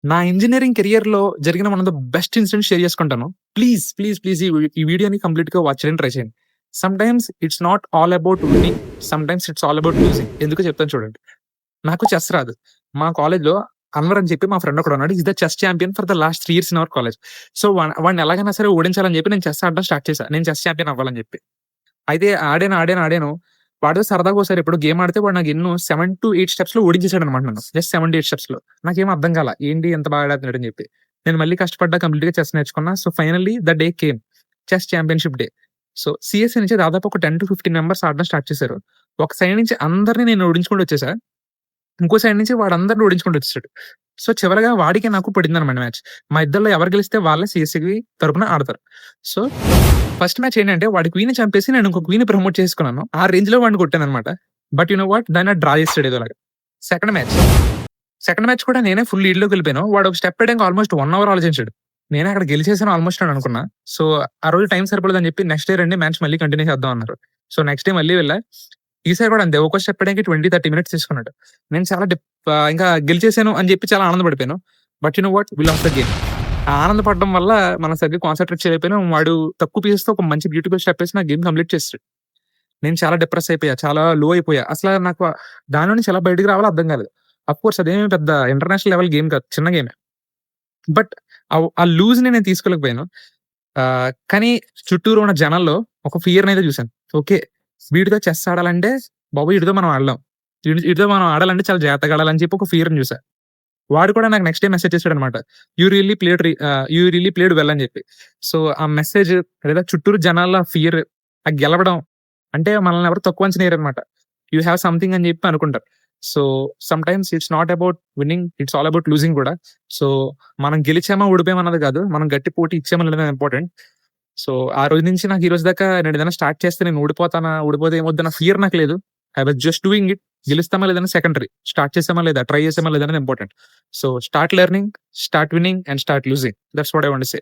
నా ఇంజినీరింగ్ కెరియర్‌లో జరిగిన one of the best incidents share చేసుకుంటాను. ప్లీజ్ ఈ వీడియోని కంప్లీట్‌గా వాచ్ చేయడానికి ట్రై చేయండి. Sometimes it's not all about winnowing. Sometimes it's all about losing. ఎందుకో చెప్తాను చూడండి. నాకు చెస్ రాదు. మా కాలేజ్‌లో అన్వర్ అని చెప్పి మా ఫ్రెండ్ ఒకడున్నాడు. Is the chess champion for the last 3 years in our college. So, వాడిని ఎలాగైనా సరే ఓడించాలని చెప్పి నేను చెస్ ఆడడం స్టార్ట్ చేశా. నేను చెస్ చాంపియన్ అవ్వాలని చెప్పి. అయితే ఆడాను. వాడు సరదాగా ఒకసారి ఎప్పుడో గేమ్ ఆడితే వాడు నాకు ఎన్నో 7-8 స్టెప్స్‌లో ఓడించేసాడనమాట నన్ను. జస్ట్ 7-8 స్టెప్స్‌లో. నాకేం అర్థం కాలా. ఏంటి ఎంత బాగా ఆడుతున్నాడని చెప్పి. నేను మళ్ళీ కష్టపడ్డా కంప్లీట్‌గా చెస్ నేర్చుకున్నా. So, finally the day came. Chess championship day. So, CSA నుంచి దాదాపు ఒక 10-15 మెంబర్స్ ఆడడం స్టార్ట్ చేశారు. ఒక సైడ్ నుంచి అందరిని నేను ఓడించుకుంటూ వచ్చేసా. ఇంకో సైడ్ నుంచి వాడందరిని ఓడించుకుంటూ వచ్చేసాడు. సో, చివరగా వాడికి నాకు పడిందనమాట మ్యాచ్. మా ఇద్దరిలో ఎవరు గెలిస్తే వాళ్ళే సీఎస్‌ఏకి తరపున ఆడతారు. సో, ఫస్ట్ మ్యాచ్ ఏంటంటే వాడి క్వీన్‌ని చంపేసి నేను ఇంకో క్వీన్‌ని ప్రమోట్ చేసుకున్నాను. ఆ రేంజ్‌లో వాడిని కొట్టాననమాట. But you know what? దాన్ని డ్రా చేసాడు ఏదోలాగా. Second match. సెకండ్ మ్యాచ్ కూడా నేనే ఫుల్ లీడ్‌లోకి వెళ్ళిపోయాను. వాడు ఒక స్టెప్ వేయడానికి ఆల్‌మోస్ట్ 1 అవర్ ఆలోచించాడు. నేనే అక్కడ గెలిచేసాను ఆల్‌మోస్ట్ అని అనుకున్నా. సో, ఆ రోజు టైం సరిపోలేదని చెప్పి నెక్స్ట్ డే రండి మ్యాచ్ మళ్ళీ కంటిన్యూ చేద్దాం అన్నారు. సో, నెక్స్ట్ డే మళ్ళీ వెళ్ళా. ఈసారి కూడా అంతే. ఒక్కో స్టెప్ వేయడానికి 20, 30 మినిట్స్ తీసుకున్నాడు. నేను చాలా ఇంకా గెలిచేసాను అని చెప్పి చాలా ఆనందపడిపోయాను. But you know what? We lost the game. ఆ ఆనందపడడం వల్ల మనం సరిగ్గా కాన్సంట్రేట్ చేయలేకపోయినాం. వాడు తక్కువ పీసెస్‌తో ఒక మంచి బ్యూటిఫుల్ స్టెప్ ఏసి నా గేమ్ కంప్లీట్ చేసేసాడు. నేను చాలా డిప్రెస్ అయిపోయా. చాలా లో అయిపోయా. అసల నాకు దాని నుంచి ఎలా బయటికి రావాలో అర్థం కాలేదు. అఫ్‌కోర్స్ అదేమి పెద్ద ఇంటర్నేషనల్ లెవెల్ గేమ్ కాదు. చిన్న గేమే. బట్ ఆ లూజ్‌ని నేను తీసుకోలేకపోయాను. కానీ చుట్టూరు ఉన్న జనాల్లో ఒక ఫియర్‌నైతే చూసాను. ఓకే. వీడితో చెస్ ఆడాలంటే బాబోయ్! ఈడితో మనం ఆడలేం. ఈడితో మనం ఆడాలంటే చాలా జాగ్రత్తగా ఆడాలని చెప్పి ఒక ఫియర్‌ని చూసా. వాడు కూడా నాకు నెక్స్ట్ డే మెసేజ్ చేసాడనమాట. యూ రియల్లీ ప్లేడ్ వెల్ అని చెప్పి. సో, ఆ మెసేజ్ లేదా చుట్టూరు జనాల ఫియర్, ఆ గెలవడం అంటే మనల్ని ఎవరు తక్కువ అంచనా ఎయ్యరనమాట. యూ హావ్ సంథింగ్ అని చెప్పి అనుకుంటారు. So, sometimes it's not about winnowing. It's all about losing కూడా. సో, మనం గెలిచామా, ఓడిపోయామా అన్నది కాదు. మనం గట్టి పోటీ ఇచ్చామా లేదా ఇంపార్టెంట్. సో, ఆ రోజు నుంచి నాకు ఈ రోజు దాకా నేనేదైనా స్టార్ట్ చేస్తే నేను ఓడిపోతానా, ఓడిపోతే ఏమవుద్దన్న ఫియర్ నాకు లేదు. I was just doing it. గెలుస్తామా లేదని సెకండరీ. స్టార్ట్ చేసామా లేదా, ట్రై చేసామా లేదా అనేది important. So, start learning, start winning and start losing. That's what I want to say.